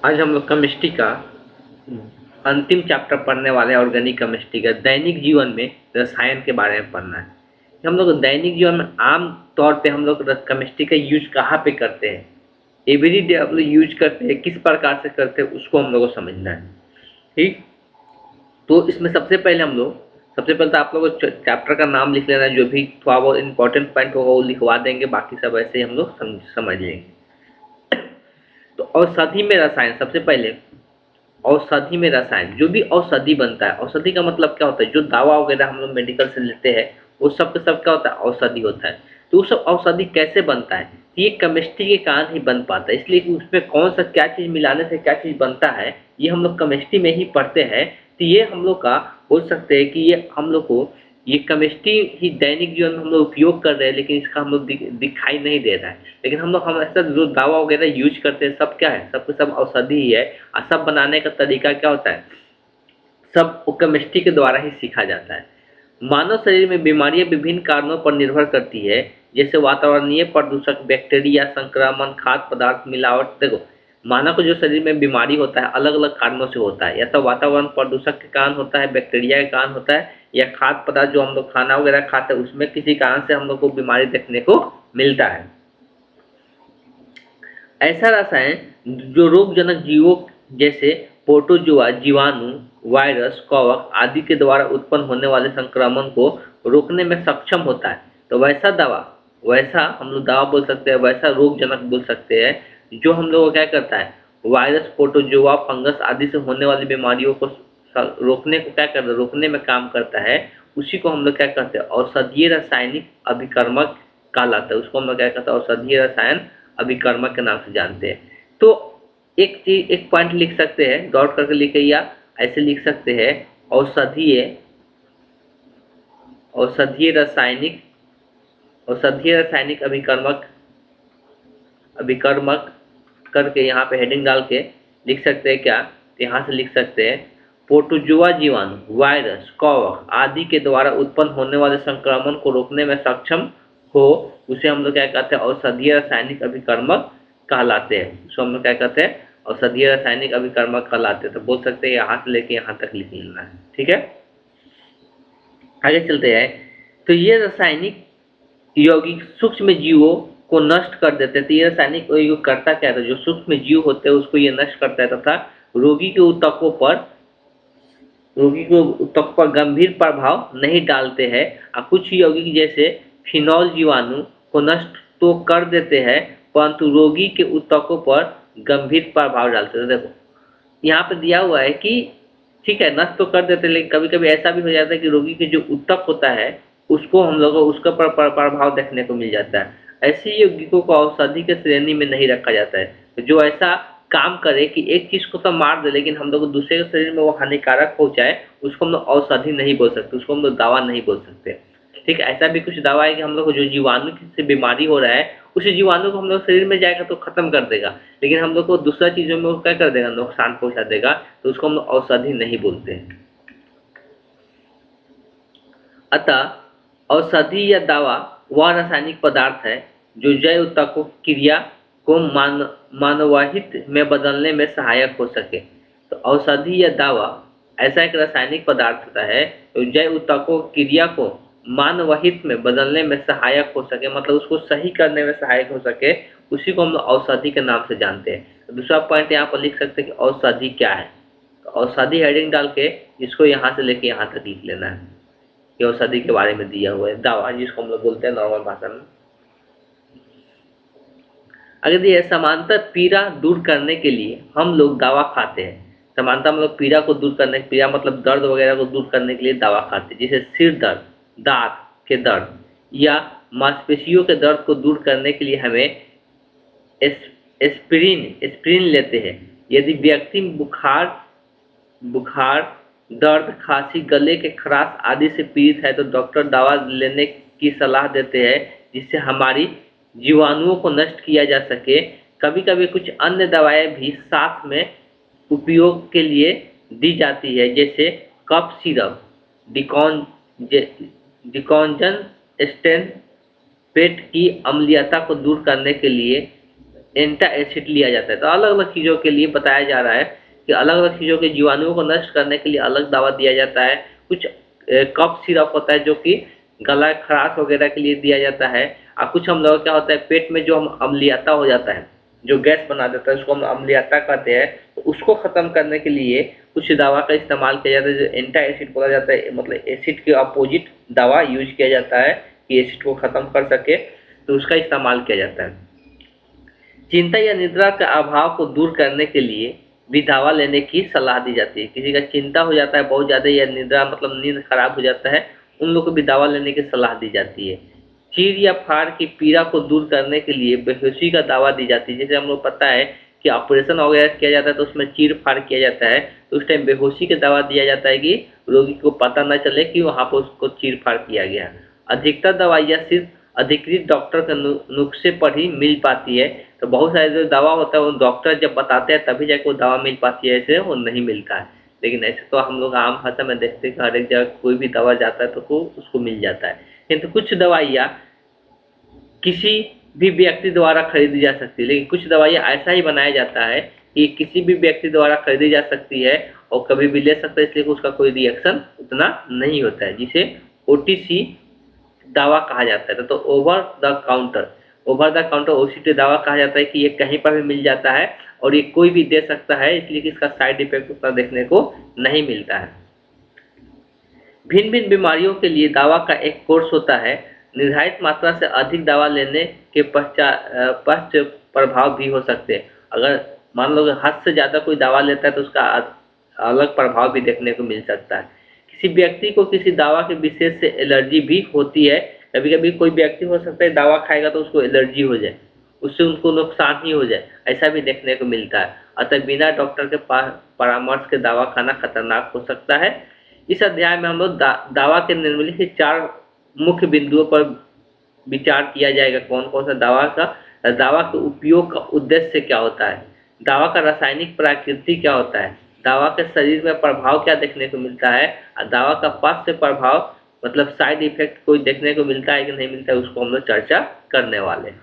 आज हम लोग केमिस्ट्री का अंतिम चैप्टर पढ़ने वाले हैं, ऑर्गेनिक केमिस्ट्री का। दैनिक जीवन में रसायन के बारे में पढ़ना है। हम लोग दैनिक जीवन में आम तौर पे हम लोग केमिस्ट्री का यूज कहाँ पे करते हैं, एवरी डे हम लोग यूज करते हैं, किस प्रकार से करते हैं, उसको हम लोग को समझना है। ठीक, तो इसमें सबसे पहले तो आप लोग चैप्टर का नाम लिख लेना, जो भी थोड़ा बहुत इंपॉर्टेंट पॉइंट होगा वो लिखवा देंगे, बाकी सब ऐसे ही हम लोग समझ लेंगे। तो औषधि में रसायन, सबसे पहले औषधि में रसायन, जो भी औषधि बनता है, औषधि का मतलब क्या होता है, जो दवा वगैरह हम लोग मेडिकल से लेते हैं वो सब का सब क्या होता है, औषधि होता है। तो वो सब औषधि कैसे बनता है, ये केमिस्ट्री के कारण ही बन पाता है, इसलिए कि उसमें कौन सा क्या चीज़ मिलाने से क्या चीज़ बनता है ये हम लोग केमिस्ट्री में ही पढ़ते हैं। तो ये हम लोग का बोल सकते हैं कि ये हम लोग को ये केमिस्ट्री ही दैनिक जीवन में हम लोग उपयोग कर रहे हैं, लेकिन इसका हम लोग दिखाई नहीं दे रहा है। लेकिन हम लोग हमेशा जो दवा वगैरह यूज करते हैं सब क्या है, सब के सब औषधि ही है। और सब बनाने का तरीका क्या होता है, सब केमिस्ट्री के द्वारा ही सीखा जाता है। मानव शरीर में बीमारियां विभिन्न कारणों पर निर्भर करती है, जैसे वातावरणीय प्रदूषक, बैक्टीरिया संक्रमण, खाद्य पदार्थ मिलावट। देखो, मानव को जो शरीर में बीमारी होता है अलग अलग कारणों से होता है, या तो वातावरण प्रदूषक के कारण होता है, बैक्टीरिया के कारण होता है, या खाद्य पदार्थ जो हम लोग खाना वगैरह खाते हैं उसमें किसी कारण से हम लोग को बीमारी देखने को मिलता है। ऐसा रसायन जो रोगजनक जीवों जैसे प्रोटोजोआ, जीवाणु, वायरस, कवक आदि के द्वारा उत्पन्न होने वाले संक्रमण को रोकने में सक्षम होता है। तो वैसा हम लोग दवा बोल सकते हैं, वैसा रोगजनक बोल सकते हैं जो हम लोग को क्या करता है, वायरस, प्रोटोजोआ, फंगस आदि से होने वाली बीमारियों को रोकने को क्या करता है, रोकने में काम करता है। उसी को हम लोग क्या कहते हैं, औषधीय रासायनिक अभिकर्मक कहलाता है। उसको हम लोग क्या कहते हैं, औषधीय रसायन अभिकर्मक के नाम से जानते हैं। तो एक पॉइंट लिख सकते हैं, डॉट करके लिखे, या ऐसे लिख सकते हैं, औषधीय औषधीय रासायनिक औषधीय रासायनिक अभिकर्मक अभिकर्मक करके यहाँ पे हेडिंग डाल के लिख सकते हैं क्या, तो यहाँ से लिख सकते हैं, प्रोटोजोआ, जीवाणु, वायरस, कवक आदि के द्वारा उत्पन्न होने वाले संक्रमण को रोकने में सक्षम हो, उसे हम लोग क्या कहते हैं, औषधीय रासायनिक अभिकर्मक कहलाते हैं। उसको हम लोग क्या कहते हैं, औषधीय रासायनिक अभिकर्मक कहलाते हैं। तो बोल सकते हैं यहाँ से लेके यहाँ तक लिख लेना है। ठीक है, आगे चलते हैं। तो ये रासायनिक यौगिक सूक्ष्म जीवों को नष्ट कर देते हैं। तो ये रासायनिक यौगिक करता क्या था, जो सूक्ष्म जीव होते हैं उसको ये नष्ट करता है, तथा रोगी के ऊतक पर गंभीर प्रभाव नहीं डालते हैं। और कुछ यौगिक जैसे फिनॉल जीवाणु को नष्ट तो कर देते हैं, परंतु रोगी के ऊतकों पर गंभीर प्रभाव डालते हैं। देखो यहाँ पे दिया हुआ है कि ठीक है, नष्ट तो कर देते हैं, लेकिन कभी कभी ऐसा भी हो जाता है कि रोगी के जो ऊतक होता है उसको हम लोग उसका प्रभाव देखने को मिल जाता है। ऐसे यौगिकों को औषधि के श्रेणी में नहीं रखा जाता है। तो जो ऐसा काम करे कि एक चीज को तो मार दे लेकिन हम लोग दूसरे के शरीर में वो हानिकारक पहुंचाए, उसको हम लोग औषधि नहीं बोल सकते, उसको हम लोग दवा नहीं बोल सकते। ठीक है, ऐसा भी कुछ दवा है कि हम लोग को जो जीवाणु से बीमारी हो रहा है उसी जीवाणु को हम लोग शरीर में जाएगा तो खत्म कर देगा, लेकिन हम लोग को दूसरा चीजों में वो क्या कर देगा, नुकसान पहुंचा देगा, तो उसको हम लोग औषधि नहीं बोलते हैं। अतः औषधि या दवा वह रासायनिक पदार्थ है जो जैव ऊतकों की क्रिया को मानवहित में बदलने में सहायक हो सके। तो औषधि या दवा ऐसा एक रासायनिक पदार्थ होता है जो जैव ऊतकों की क्रिया को मानवहित में बदलने में सहायक हो सके, मतलब उसको सही करने में सहायक हो सके, उसी को हम लोग औषधि के नाम से जानते हैं। तो दूसरा पॉइंट यहाँ पर लिख सकते हैं कि औषधि क्या है। तो औषधि हेडिंग डाल के इसको यहाँ से लेके यहाँ तक लिख लेना है कि औषधि के बारे में दिया हुआ है, दवा जिसको हम लोग बोलते हैं नॉर्मल भाषा में। अगर ये समानता पीड़ा दूर करने के लिए हम लोग दवा खाते हैं। समानता मतलब पीड़ा को दूर करने, पीड़ा मतलब दर्द वगैरह को दूर करने के लिए दवा खाते हैं, जैसे सिर दर्द, दांत के दर्द या मांसपेशियों के दर्द को दूर करने के लिए हमें एस्पिरिन लेते हैं। यदि व्यक्ति बुखार, दर्द, खांसी, गले के खराश आदि से पीड़ित है तो डॉक्टर दवा लेने की सलाह देते हैं, जिससे हमारी जीवाणुओं को नष्ट किया जा सके। कभी कभी कुछ अन्य दवाएं भी साथ में उपयोग के लिए दी जाती है, जैसे कफ सिरप, डिकॉन डिकॉन्जन स्टेन, पेट की अम्लीयता को दूर करने के लिए एंटासिड लिया जाता है। तो अलग अलग चीज़ों के लिए बताया जा रहा है कि अलग अलग चीज़ों के जीवाणुओं को नष्ट करने के लिए अलग दवा दिया जाता है। कुछ कफ सिरप होता है जो कि गला खराश वगैरह के लिए दिया जाता है। और कुछ हम लोग क्या होता है पेट में जो हम अम्लीयता हो जाता है, जो गैस बना देता है उसको हम अम्लीयता कहते हैं, तो उसको ख़त्म करने के लिए कुछ दवा का इस्तेमाल किया जाता है जो एंटासिड बोला जाता है। मतलब एसिड के अपोजिट दवा यूज किया जाता है कि एसिड को ख़त्म कर सके, तो उसका इस्तेमाल किया जाता है। चिंता या निद्रा के अभाव को दूर करने के लिए भी दवा लेने की सलाह दी जाती है। किसी का चिंता हो जाता है बहुत ज़्यादा या निद्रा मतलब नींद खराब हो जाता है, उन लोगों को भी दवा लेने की सलाह दी जाती है। चीर या फाड़ की पीड़ा को दूर करने के लिए बेहोशी का दवा दी जाती है। जैसे हम लोग पता है कि ऑपरेशन वगैरह किया जाता है तो उसमें चीर फाड़ किया जाता है, तो उस टाइम बेहोशी का दवा दिया जाता है कि रोगी को पता न चले कि वहाँ पर उसको चीर फाड़ किया गया। अधिकतर दवाइयाँ सिर्फ अधिकृत डॉक्टर के नुस्खे पर ही मिल पाती है। तो बहुत सारे जो दवा होता है वो डॉक्टर जब बताते हैं तभी जाके वो दवा मिल पाती है, ऐसे वो नहीं मिलता है। लेकिन ऐसे तो हम लोग आम भाषा में देखते हैं कि हर एक जगह कोई भी दवा जाता है तो वो उसको मिल जाता है। किंतु कुछ दवाइयाँ किसी भी व्यक्ति द्वारा खरीदी जा सकती है, लेकिन कुछ दवाइयाँ ऐसा ही बनाया जाता है कि किसी भी व्यक्ति द्वारा खरीदी जा सकती है और कभी भी ले सकता है, इसलिए उसका कोई रिएक्शन उतना नहीं होता है, जिसे ओटीसी दावा कहा जाता है। तो ओवर द काउंटर ओसीटी दावा कहा जाता है कि ये कहीं पर भी मिल जाता है और ये कोई भी दे सकता है, इसलिए कि इसका साइड इफेक्ट उतना देखने को नहीं मिलता है। भिन्न भिन्न बीमारियों के लिए दवा का एक कोर्स होता है। निर्धारित मात्रा से अधिक दवा लेने के पश्च प्रभाव भी हो सकते हैं। अगर मान लो हद से ज़्यादा कोई दवा लेता है तो उसका अलग प्रभाव भी देखने को मिल सकता है। किसी व्यक्ति को किसी दवा के विशेष से एलर्जी भी होती है। कभी कभी कोई व्यक्ति हो सकता है दवा खाएगा तो उसको एलर्जी हो जाए, उससे उनको नुकसान ही हो जाए, ऐसा भी देखने को मिलता है। अतः बिना डॉक्टर के परामर्श के दवा खाना खतरनाक हो सकता है। इस अध्याय में हम लोग दवा के निम्नलिखित 4 मुख्य बिंदुओं पर विचार किया जाएगा। कौन कौन सा दवा के उपयोग का उद्देश्य क्या होता है, दवा का रासायनिक प्रकृति क्या होता है, दवा के शरीर में प्रभाव क्या देखने को मिलता है, और दवा का पार्श्व प्रभाव मतलब साइड इफेक्ट कोई देखने को मिलता है कि नहीं मिलता है, उसको हम लोग चर्चा करने वाले हैं।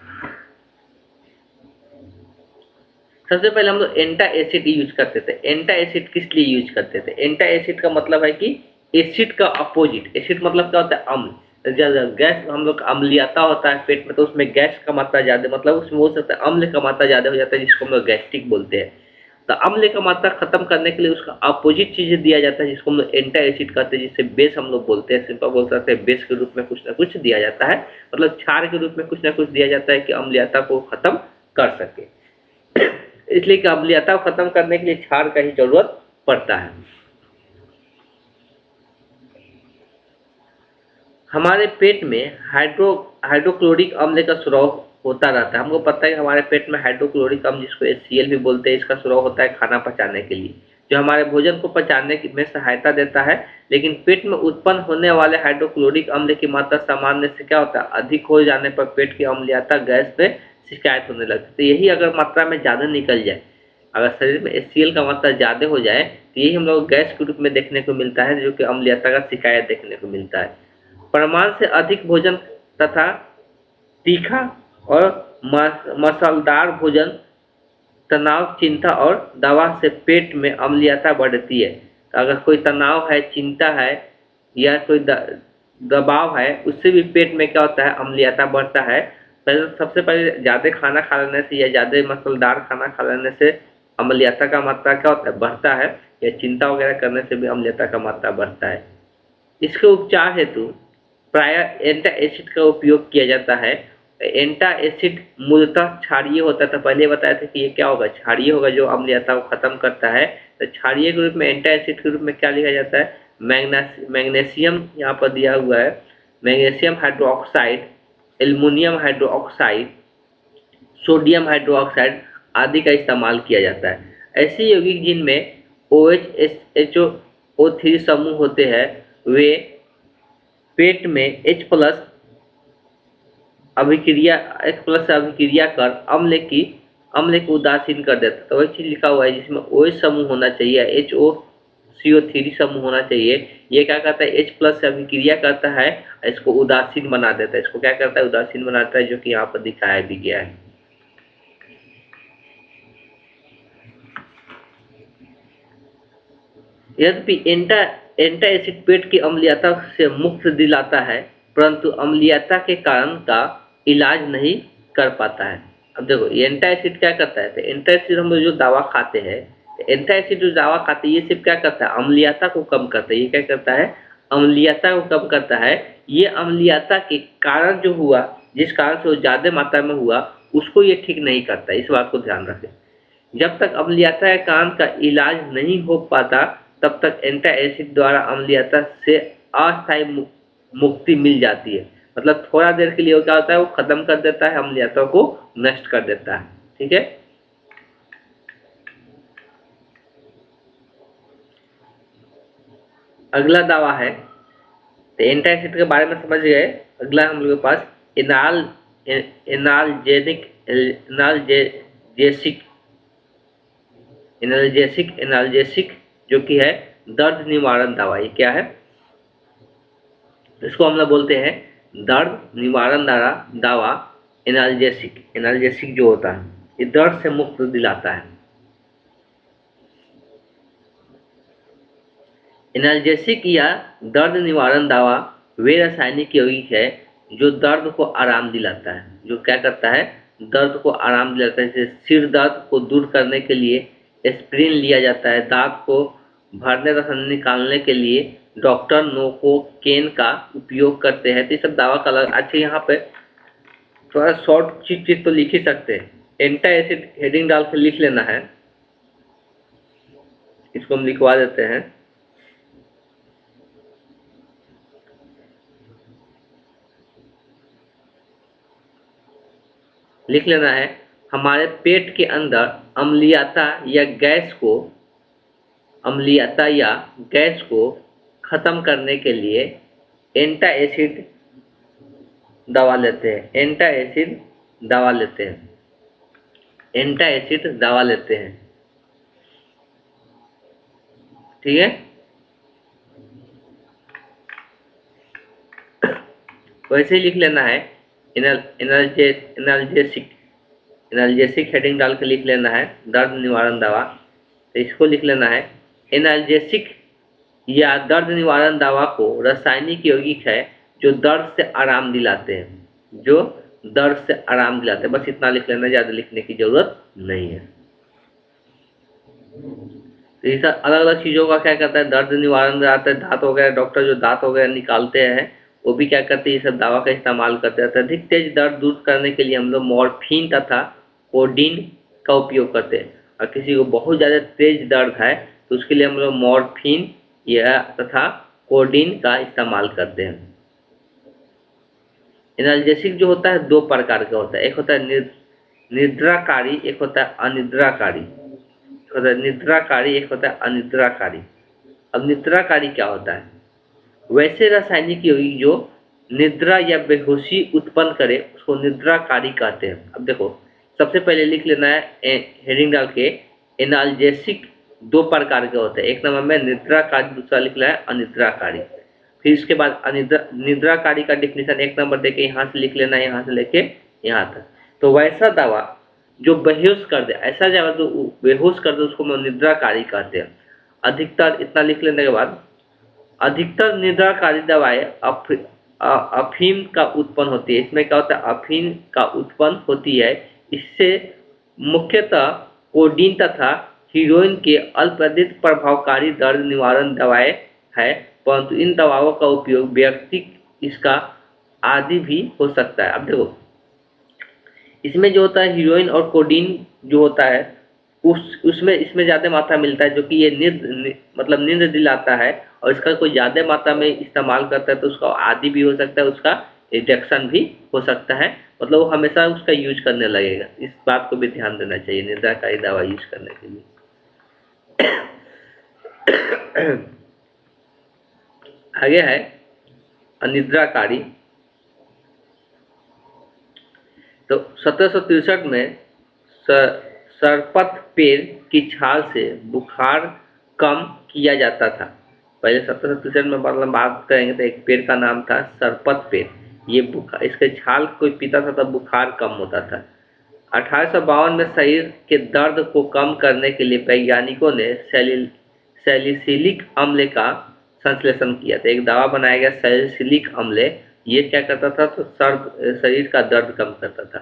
सबसे पहले हम लोग एंटासिड यूज करते थे। एंटासिड किस लिए यूज करते थे? एंटासिड का मतलब है कि एसिड का अपोजिट। एसिड मतलब क्या होता है? अम्ल। जब गैस हम लोग अम्लीयता होता है पेट में तो उसमें गैस का मात्रा ज्यादा, मतलब उसमें हो सकता है अम्ल का मात्रा ज्यादा हो जाता है, जिसको हम लोग गैस्ट्रिक बोलते हैं। तो अम्ल का मात्रा खत्म करने के लिए उसका अपोजिट चीज दिया जाता है जिसको हम लोग एंटासिड कहते हैं, जिससे बेस हम लोग बोलते हैं। सिंपल बोल सकते हैं बेस के रूप में कुछ ना कुछ दिया जाता है, मतलब क्षार के रूप में कुछ ना कुछ दिया जाता है कि अम्लीयता को खत्म कर सके। इसलिए कि अम्लीयता को खत्म करने के लिए क्षार का ही जरूरत पड़ता है। हमारे पेट में हाइड्रोक्लोरिक अम्ल का स्राव होता रहता है। हमको पता है कि हमारे पेट में हाइड्रोक्लोरिक अम्ल, जिसको HCl भी बोलते हैं, इसका स्राव होता है खाना पचाने के लिए, जो हमारे भोजन को पचाने में सहायता देता है। लेकिन पेट में उत्पन्न होने वाले हाइड्रोक्लोरिक अम्ल की मात्रा सामान्य से क्या होता है, अधिक हो जाने पर पेट की अम्लीयता गैस से शिकायत होने लगती है। तो यही अगर मात्रा में ज़्यादा निकल जाए, अगर शरीर में HCl का मात्रा ज़्यादा हो जाए तो यही हम लोग गैस के रूप में देखने को मिलता है, जो कि अम्लीयता का शिकायत देखने को मिलता है। प्रमाण से अधिक भोजन तथा तीखा और मसालेदार भोजन तनाव, चिंता और दवा से पेट में अम्लीयता बढ़ती है। अगर कोई तनाव है, चिंता है या कोई दबाव है, उससे भी पेट में क्या होता है, अम्लीयता बढ़ता है। सबसे पहले ज़्यादा खाना खा लेने से या ज़्यादा मसालेदार खाना खा लेने से अम्लीयता का मात्रा क्या होता है, बढ़ता है, या चिंता वगैरह करने से भी अम्लीयता का मात्रा बढ़ता है। इसके उपचार हेतु प्रायः एंटासिड का उपयोग किया जाता है। एंटासिड मूलतः क्षारीय होता है। तो पहले बताया था कि ये क्या होगा, क्षारीय होगा, जो अम्लीयता को खत्म करता है। तो क्षारीय के रूप में एंटासिड के रूप में क्या लिखा जाता है, मैग्नीशियम यहाँ पर दिया हुआ है, magnesium hydroxide, aluminium hydroxide, sodium hydroxide आदि का इस्तेमाल किया जाता है। ऐसे यौगिक जिनमें OH-HO3 समूह होते हैं वे पेट में H+ से अभिक्रिया कर अम्ल को उदासीन कर देता है। तो वही चीज लिखा हुआ है जिसमें OH समूह होना चाहिए, HOCO3 समूह होना चाहिए। ये क्या करता है, H+ से अभिक्रिया करता है, इसको उदासीन बना देता है। इसको क्या करता है, उदासीन बनाता है, जो कि यहाँ पर दिखाया भी गया है। यद्यपि एंटासिड पेट की अम्लीयता से मुक्त दिलाता है, परंतु अम्लीयता के कारण का इलाज नहीं कर पाता है। अब देखो ये एंटासिड क्या करता है, तो एंटासिड हम लोग जो दवा खाते हैं, एंटासिड जो दवा खाते हैं ये सिर्फ क्या करता है, अम्लीयता को कम करता है। ये क्या करता है, अम्लीयता को कम करता है। ये अम्लीयता के कारण जो हुआ, जिस कारण से वो ज्यादा मात्रा में हुआ, उसको ये ठीक नहीं करता। इस बात को ध्यान रखें। जब तक अम्लीयता के कारण का इलाज नहीं हो पाता, तब तक एंटासिड द्वारा अम्लीयता से अस्थायी मुक्ति मिल जाती है। मतलब थोड़ा देर के लिए वो क्या होता है, वो खत्म कर देता है, अम्लीयता को नष्ट कर देता है। ठीक है, अगला दवा है, तो एंटासिड के बारे में समझ गए। अगला हम लोग के पास एनाल्जेनिक एनाल्जेसिक एनाल्जेसिक जो कि है दर्द निवारण दवा। ये क्या है, इसको हम लोग बोलते हैं दर्द निवारण दवा। एनाल्जेसिक जो होता है ये दर्द से मुक्त दिलाता है। एनाल्जेसिक या दर्द निवारण दवा वे रासायनिक यौगिक है जो दर्द को आराम दिलाता है। जो क्या करता है, दर्द को आराम दिलाता है। जैसे सिर दर्द को दूर करने के लिए एस्प्रिन लिया जाता है। दांत को भरने तथा निकालने के लिए डॉक्टर नोकोकेन का उपयोग करते हैं। तो ये सब दवा का अलग। अच्छा, यहाँ पे थोड़ा शॉर्ट चीज तो लिख ही सकते हैं। एंटा एसिड हेडिंग डाल के लिख लेना है, इसको हम लिखवा देते हैं। लिख लेना है, हमारे पेट के अंदर अम्लीयता या गैस को खत्म करने के लिए एंटा एसिड दवा लेते हैं। एंटा एसिड दवा लेते हैं। एंटा एसिड दवा लेते हैं। ठीक है, वैसे ही लिख लेना है। एनाल्जेसिक एनाल्जेसिक हेडिंग डाल के लिख लेना है, दर्द निवारण दवा। तो इसको लिख लेना है, एनाल्जेसिक या दर्द निवारण दवा को रासायनिक यौगिक है जो दर्द से आराम दिलाते हैं। जो दर्द से आराम दिलाते हैं, बस इतना लिख लेना, ज्यादा लिखने की जरूरत नहीं है। तो ये सब अलग अलग चीजों का क्या करता है, दर्द निवारण आता है। दांत वगैरह, डॉक्टर जो दांत वगैरह निकालते हैं वो भी क्या करते हैं, ये सब दवा का इस्तेमाल करते हैं। अधिक तेज दर्द दूर करने के लिए हम लोग मॉर्फिन तथा कोडीन का उपयोग करते हैं। और किसी को बहुत ज्यादा तेज दर्द है तो उसके लिए हम लोग मॉर्फिन या तथा कोडीन का इस्तेमाल करते हैं। एनाल्जेसिक जो होता है दो प्रकार का होता है, एक होता है निद्राकारी, एक होता है अनिद्राकारी। निद्राकारी एक होता है अनिद्राकारी। अब निद्राकारी क्या होता है, वैसे रासायनिक यौगिक जो निद्रा या बेहोशी उत्पन्न करे उसको निद्राकारी कहते हैं। अब देखो, सबसे पहले लिख लेना है हेडिंग डाल के, एनाल्जेसिक दो प्रकार के होते हैं। एक नंबर में निद्राकारी, दूसरा लिख लेना है अनिद्राकारी। फिर इसके बाद निद्राकारी का डिफिनेशन एक नंबर देके यहाँ से लिख लेना है, यहाँ से लेके यहाँ तक। तो वैसा दवा जो बेहोश कर दे, ऐसा दवा जो बेहोश कर दे उसको हम निद्राकारी कहते हैं। अधिकतर इतना लिख लेने के बाद, अधिकतर निद्राकारी दवाएं अफीम का उत्पन्न होती है। इसमें क्या होता है, अफीम का उत्पन्न होती है। इससे मुख्यतः कोडीन तथा हीरोइन के अल्पाधिक प्रभावकारी दर्द निवारण दवाएं है, परंतु इन दवाओं का उपयोग व्यक्ति इसका आदि भी हो सकता है। अब देखो, इसमें जो होता है हीरोइन और कोडीन जो होता है उसमें इसमें ज्यादा मात्रा मिलता है, जो कि ये मतलब नींद दिलाता है। और इसका कोई ज्यादा मात्रा में इस्तेमाल करता है तो उसका आदि भी हो सकता है, उसका रिडक्शन भी हो सकता है। मतलब वो हमेशा उसका यूज करने लगेगा। इस बात को भी ध्यान देना चाहिए निद्राकारी दवा यूज करने के लिए। आगे है अनिद्राकारी। तो 1763 में सरपत पेड़ की छाल से बुखार कम किया जाता था। पहले 1763 में मतलब बात करेंगे तो एक पेड़ का नाम था सरपत पेड़। ये बुखार, इसके छाल कोई पीता था तब बुखार कम होता था। 1852 में शरीर के दर्द को कम करने के लिए वैज्ञानिकों ने सैलिसिलिक अम्ल का संश्लेषण किया था। एक दवा बनाया गया सैलिसिलिक अम्ल, ये क्या करता था तो शरीर का दर्द कम करता था।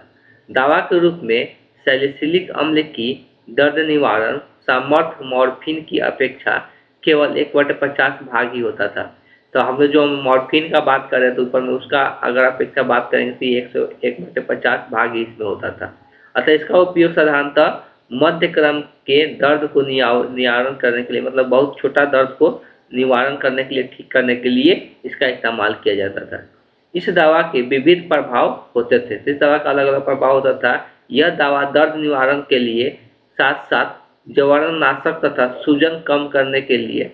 दवा के रूप में सैलिसिलिक अम्ल की दर्द निवारण सामर्थ्य मॉर्फिन की अपेक्षा केवल 1/50 भाग ही होता था। तो हम लोग जो मॉर्फिन का बात कर रहे थे ऊपर में, उसका अगर अपेक्षा बात करेंगे तो 1/50 भाग ही इसमें होता था। अतः इसका उपयोग साधारणतः मध्य क्रम के दर्द को निवारण करने के लिए, मतलब बहुत छोटा दर्द को निवारण करने के लिए, ठीक करने के लिए इसका इस्तेमाल किया जाता था। इस दवा के विविध प्रभाव होते थे। इस दवा का अलग अलग प्रभाव होता था। यह दवा दर्द निवारण के लिए साथ साथ जवारनाशक तथा सूजन कम करने के लिए,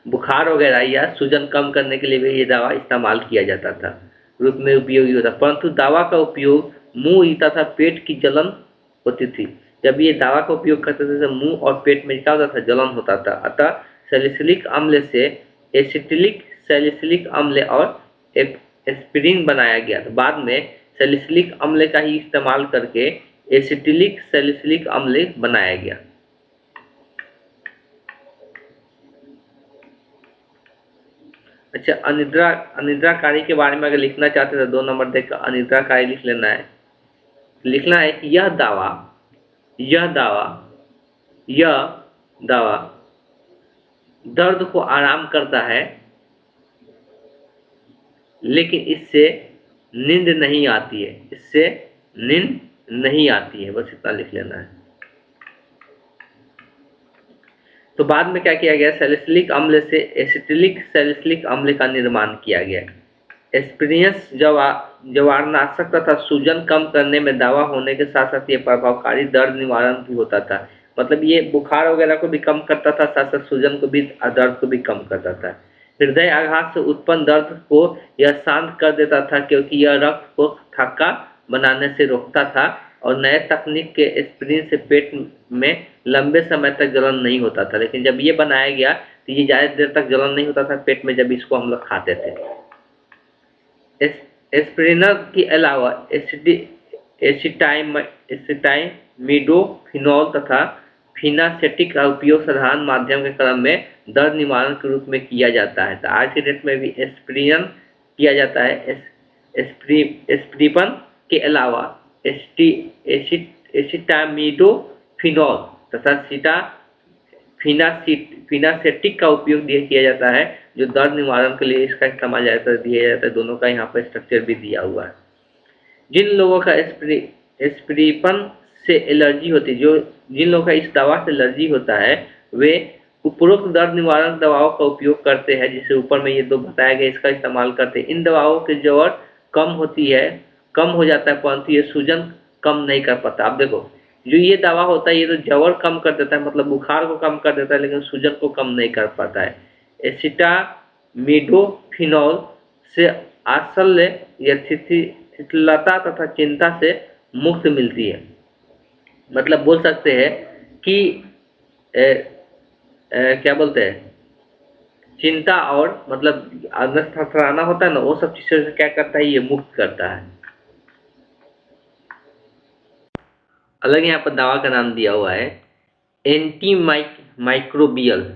बुखार वगैरह या सूजन कम करने के लिए भी ये दवा इस्तेमाल किया जाता था, रूप में उपयोगी होता। परंतु दवा का उपयोग मुंह तथा पेट की जलन होती थी। जब ये दवा का उपयोग करते थे तो मुंह और पेट में क्या होता था, जलन होता था। अतः सैलिसिलिक अम्ल से एसिटिलिक सैलिसिलिक अम्ल और एस्पिरिन बनाया गया था। बाद में सैलिसिलिक अम्ल का ही इस्तेमाल करके एसिटिलिक सैलिसिलिक अम्ल बनाया गया। अच्छा, अनिद्राकारी के बारे में अगर लिखना चाहते हैं तो 2 नंबर देकर अनिद्राकारी लिख लेना है। लिखना है कि यह दवा दर्द को आराम करता है, लेकिन इससे नींद नहीं आती है। बस इतना लिख लेना है। तो बाद में क्या किया गया, सैलिसिलिक अम्ल से एसिटिलिक सैलिसिलिक अम्ल का निर्माण किया गया। एस्पिरिन जवारनाशक तथा सूजन कम करने में दवा होने के साथ साथ ये प्रभावकारी दर्द निवारण भी होता था। मतलब ये बुखार वगैरह को भी कम करता था, साथ साथ सूजन को भी, दर्द को भी कम करता था। हृदय आघात से उत्पन्न दर्द को यह शांत कर देता था, क्योंकि यह रक्त को थक्का बनाने से रोकता था। और नए तकनीक के एस्पिरिन से पेट में लंबे समय तक जलन नहीं होता था। लेकिन जब ये बनाया गया तो ये ज़्यादा देर तक जलन नहीं होता था पेट में, जब इसको हम लोग खाते थे। एस्पिरिन के अलावा एसिटामिडोफिनॉल तथा फिनासेटिक का उपयोग साधारण माध्यम के क्रम में दर्द निवारण के रूप में किया जाता है। तो आज के डेट में भी एस्पिरिन किया जाता है। एस्प्रिपन के अलावा एसिटामिडोफिनॉल तथा फिनासेटिक का उपयोग किया जाता है, जो दर्द निवारण के लिए इसका इस्तेमाल ज़्यादातर दिया जाता है। दोनों का यहाँ पर स्ट्रक्चर भी दिया हुआ है। जिन लोगों का एस्प्रिपन से एलर्जी होती है, जिन लोगों का इस दवा से एलर्जी होता है, वे उपरोक्त दर्द निवारक दवाओं का उपयोग करते हैं, जिसे ऊपर में ये 2 बताया गया, इसका इस्तेमाल करते हैं। इन दवाओं की जवर कम हो जाता है, परंतु ये सूजन कम नहीं कर पाता। आप देखो, जो ये दवा होता है ये तो जवर कम कर देता है, मतलब बुखार को कम कर देता है, लेकिन सूजन को कम नहीं कर पाता है। एसिटामिडोफिनॉल से आश्चर्य या शिथिलता तथा चिंता से मुक्ति मिलती है। मतलब बोल सकते हैं कि क्या बोलते हैं, चिंता और मतलब अंदर थरथराना होता है ना, वो सब चीज़ों से क्या करता है, ये मुक्त करता है। अलग यहाँ पर दवा का नाम दिया हुआ है एंटी माइक्रोबियल।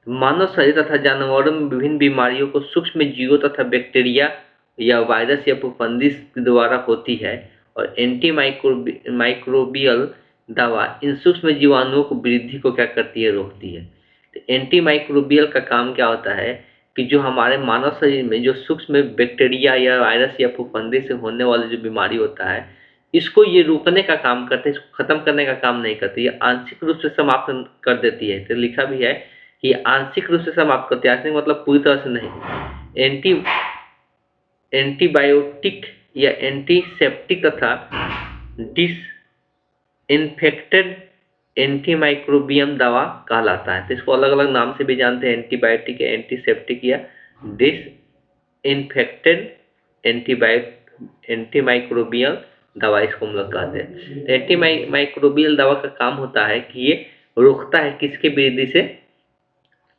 मानव शरीर तथा जानवरों में विभिन्न बीमारियों को सूक्ष्म जीवों तथा बैक्टीरिया या वायरस या फफूंदी द्वारा होती है, और एंटी माइक्रोबियल दवा इन सूक्ष्म जीवाणुओं को वृद्धि को क्या करती है, रोकती है। तो एंटी माइक्रोबियल का काम क्या होता है कि जो हमारे मानव शरीर में जो सूक्ष्म बैक्टीरिया या वायरस या फफूंदी से होने वाली जो बीमारी होता है, इसको ये रोकने का काम करते हैं, इसको खत्म करने का काम नहीं करती। ये आंशिक रूप से समाप्त कर देती है। तो लिखा भी है कि आंशिक रूप से समाप्त करती है, आंशिक मतलब पूरी तरह से नहीं। एंटीबायोटिक या एंटीसेप्टिक तथा डिसइंफेक्टेड एंटीमाइक्रोबियम दवा कहलाता है। तो इसको अलग अलग नाम से भी जानते हैं, एंटीबायोटिक या एंटीसेप्टिक या डिसइंफेक्टेड एंटीमाइक्रोबियल दवा इसको हम लोग कहते हैं। तो एंटीमाइक्रोबियल दवा का काम होता है कि ये रोकता है किसके वृद्धि से,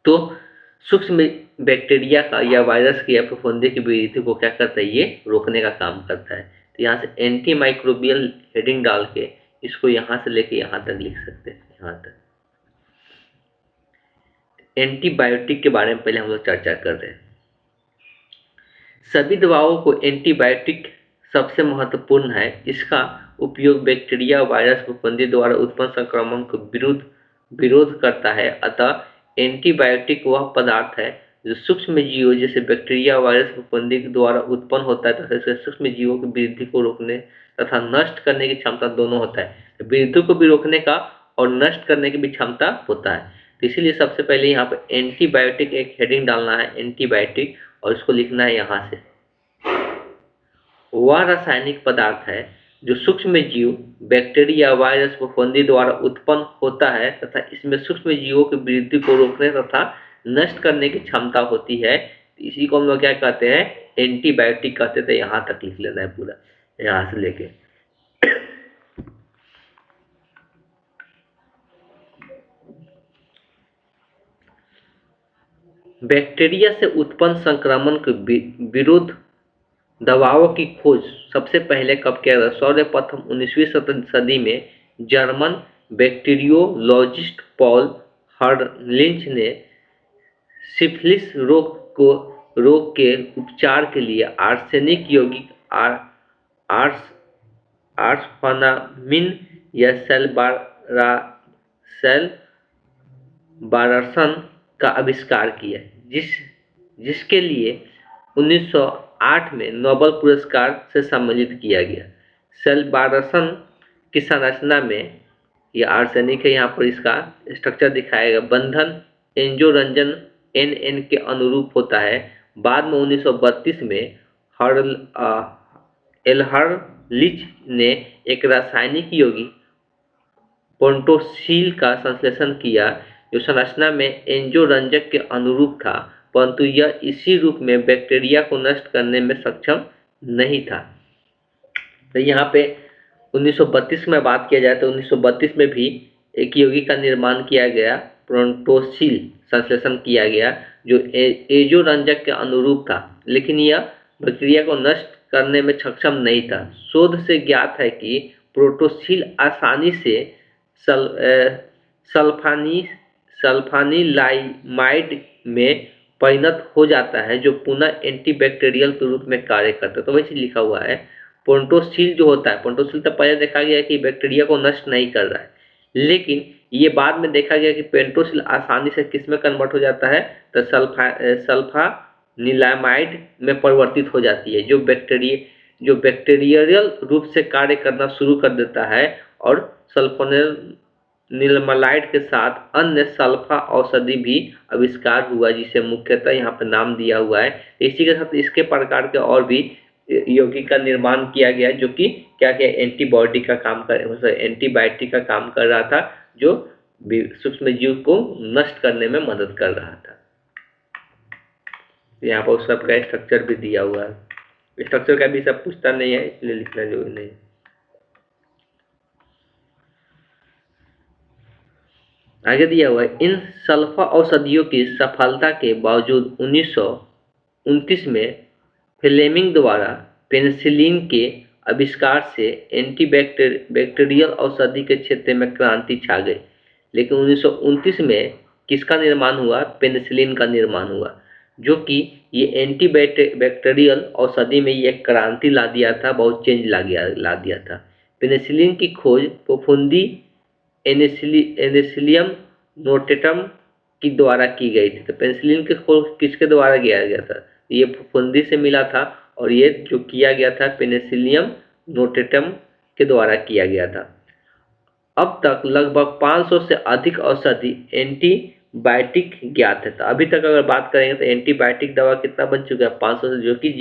तो सूक्ष्म बैक्टीरिया का या वायरस की या फफूंदी की वृद्धि को क्या करता है, ये रोकने का काम करता है। तो यहाँ से एंटी माइक्रोबियल हेडिंग डाल के इसको यहाँ से लेके यहाँ तक लिख सकते हैं, यहाँ तक। एंटीबायोटिक के बारे में पहले हम लोग चर्चा कर रहे हैं। सभी दवाओं को एंटीबायोटिक सबसे महत्वपूर्ण है। इसका उपयोग बैक्टीरिया, वायरस, फफूंदी द्वारा उत्पन्न संक्रमण को विरोध करता है। अतः एंटीबायोटिक वह पदार्थ है जो सूक्ष्म जीवों जैसे बैक्टीरिया, वायरस, फफूंदी द्वारा उत्पन्न होता है तथा सूक्ष्म जीवों की वृद्धि को रोकने तथा नष्ट करने की क्षमता दोनों होता है। वृद्धि को भी रोकने का और नष्ट करने की भी क्षमता होता है। तो इसीलिए सबसे पहले यहाँ पे एंटीबायोटिक एक हेडिंग डालना है, एंटीबायोटिक, और इसको लिखना है यहाँ से। वह रासायनिक पदार्थ है जो सूक्ष्म जीव, बैक्टीरिया, वायरस, फफूंदी द्वारा उत्पन्न होता है तथा इसमें सूक्ष्म जीवों की वृद्धि को रोकने तथा नष्ट करने की क्षमता होती है। इसी को हम लोग क्या कहते हैं, एंटीबायोटिक कहते थे। यहाँ तक लिख लेना है पूरा, यहाँ से लेके। बैक्टीरिया से उत्पन्न संक्रमण के विरुद्ध दवाओं की खोज सबसे पहले कब किया गया? सर्वप्रथम 19वीं सदी में जर्मन बैक्टीरियोलॉजिस्ट पॉल हर्लिंच ने सिफिलिस रोग के उपचार के लिए आर्सेनिक यौगिक आर्सफानामिन या सेलबारसन का आविष्कार किया, जिसके लिए 1908 में नोबेल पुरस्कार से सम्मानित किया गया। सेलबारसन की संरचना में यह आर्सेनिक है, यहाँ पर इसका स्ट्रक्चर दिखाया गया। बंधन एंजोरंजन एन के अनुरूप होता है। बाद में 1932 में एल्हर्लिच ने एक रासायनिक यौगिक पोंटोसिल का संश्लेषण किया जो संरचना में एंजोरंजक के अनुरूप था, परंतु यह इसी रूप में बैक्टीरिया को नष्ट करने में सक्षम नहीं था। तो यहाँ पे 1932 में बात किया जाए तो 1932 में भी एक यौगिक का निर्माण किया गया, पोंटोसिल संश्लेषण किया गया जो एंजोरंजक के अनुरूप था, लेकिन यह बैक्टीरिया को नष्ट करने में सक्षम नहीं था। शोध से ज्ञात है कि पोंटोसिल आसानी से सल्फानिलामाइड में परिणत हो जाता है जो पुनः एंटीबैक्टीरियल के रूप में कार्य करता है। तो वैसे लिखा हुआ है पोंटोसिल जो होता है, पोंटोसिल तो पहले देखा गया कि बैक्टीरिया को नष्ट नहीं कर रहा है, लेकिन ये बाद में देखा गया कि पेंटोसिल आसानी से किस में कन्वर्ट हो जाता है, तो सल्फानिलामाइड में परिवर्तित हो जाती है, जो बैक्टीरियल रूप से कार्य करना शुरू कर देता है और सल्फोनिलमाइड के साथ अन्य सल्फा औषधि भी आविष्कार हुआ, जिसे मुख्यतः यहाँ पर नाम दिया हुआ है। इसी के साथ इसके प्रकार के और भी यौगिक का निर्माण किया गया जो कि क्या एंटीबायोटिक का काम कर रहा था, जो सूक्ष्म जीव को नष्ट करने में मदद कर रहा था। यहाँ पर उस सब का स्ट्रक्चर भी दिया हुआ है। स्ट्रक्चर का भी सब पूछता नहीं है, इसलिए लिखना जरूरी नहीं। आगे दिया हुआ है, इन सल्फा औषधियों की सफलता के बावजूद 1929 में फ्लेमिंग द्वारा पेनिसिलिन के आविष्कार से एंटीबैक्टीरियल औषधि के क्षेत्र में क्रांति छा गई। लेकिन 1929 में किसका निर्माण हुआ? पेनिसिलिन का निर्माण हुआ, जो कि ये एंटीबैक्टीरियल औषधि में ये क्रांति ला दिया था, बहुत चेंज ला दिया था। पेनिसिलिन की खोज फफूंदी एनिसिलियम नोटेटम की द्वारा की गई थी। तो पेनिसिलिन की खोज किसके द्वारा किया गया था? ये फफूंदी से मिला था, और ये जो किया गया था पेनिसिलियम नोटेटम के द्वारा किया गया था। अब तक लगभग 500 से अधिक औषधि एंटीबायोटिक ज्ञात है। तो अभी तक अगर बात करेंगे तो एंटीबायोटिक दवा कितना बन चुका है? 500 से, जो कि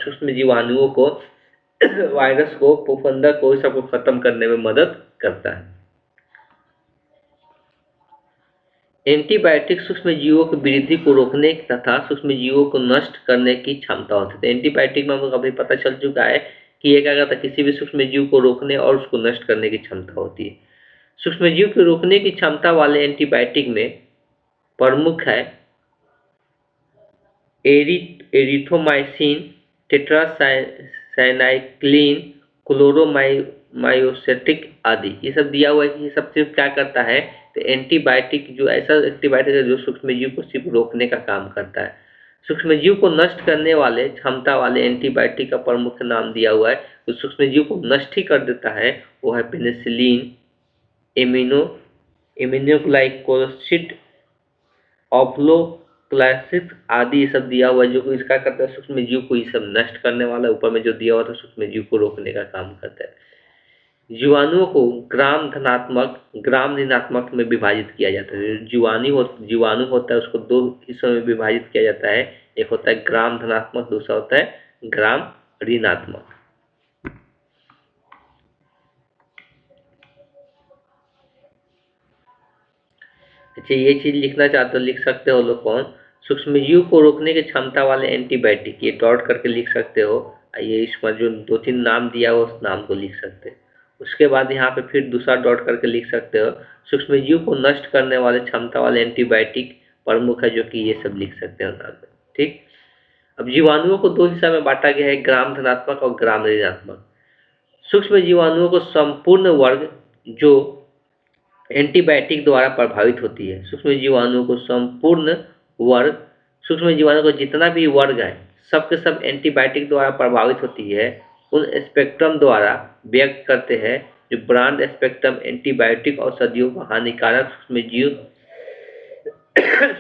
सूक्ष्म जीवाणुओं को, वायरस को, फफूंदा को, सबको खत्म करने में मदद करता है। एंटीबायोटिक सूक्ष्म जीवों की वृद्धि को रोकने तथा सूक्ष्म जीवों को नष्ट करने की क्षमता होती है। एंटीबायोटिक में हमको अभी पता चल चुका है कि ये क्या करता है, किसी भी सूक्ष्म जीव को रोकने और उसको नष्ट करने की क्षमता होती है। सूक्ष्म जीव को रोकने की क्षमता वाले एंटीबायोटिक में प्रमुख है एरिथ्रोमाइसिन, टेट्रासाइक्लिन, क्लोरोमाइसिन, मायोसेटिक आदि, ये सब दिया हुआ है कि ये सब सिर्फ क्या करता है, तो एंटीबायोटिक जो ऐसा एंटीबायोटिक है जो सूक्ष्मजीव को सिर्फ रोकने का काम करता है। सूक्ष्मजीव को नष्ट करने वाले क्षमता वाले एंटीबायोटिक का प्रमुख नाम दिया हुआ है, तो सूक्ष्मजीव को नष्ट ही कर देता है, वो है पेनिसिलिन, इम्यूनो इम्यूनोग्लाइकोसिड, ऑफ्लोक्लासिस आदि, ये सब दिया हुआ है जो इसका करता है सूक्ष्मजीव को ये सब नष्ट करने वाला, ऊपर में जो दिया हुआ था सूक्ष्मजीव को रोकने का काम करता है। जीवाणुओं को ग्राम धनात्मक ग्राम ऋणात्मक में विभाजित किया जाता है। जीवाणु होता है उसको दो हिस्सों में विभाजित किया जाता है, एक होता है ग्राम धनात्मक, दूसरा होता है ग्राम ऋणात्मक। अच्छा, ये चीज लिखना चाहते हो लिख सकते हो लोग कौन, सूक्ष्मजीव को रोकने की क्षमता वाले एंटीबायोटिक, ये डॉट करके लिख सकते हो। ये इसमें जो 2-3 नाम दिया हो उस नाम को लिख सकते हो। उसके बाद यहाँ पे फिर दूसरा डॉट करके लिख सकते हो, सूक्ष्मजीव को नष्ट करने वाले क्षमता वाले एंटीबायोटिक प्रमुख है, जो कि ये सब लिख सकते हो नाम में। ठीक, अब जीवाणुओं को दो हिस्सा में बांटा गया है, ग्राम धनात्मक और ग्राम ऋणात्मक। सूक्ष्म जीवाणुओं को संपूर्ण वर्ग जो एंटीबायोटिक द्वारा प्रभावित होती है। सूक्ष्म जीवाणुओं को संपूर्ण वर्ग, सूक्ष्म जीवाणुओं का जितना भी वर्ग है सब के सब एंटीबायोटिक द्वारा प्रभावित होती है, उन स्पेक्ट्रम द्वारा व्यक्त करते हैं जो ब्रॉड स्पेक्ट्रम एंटीबायोटिक औषधियों का हानिकारक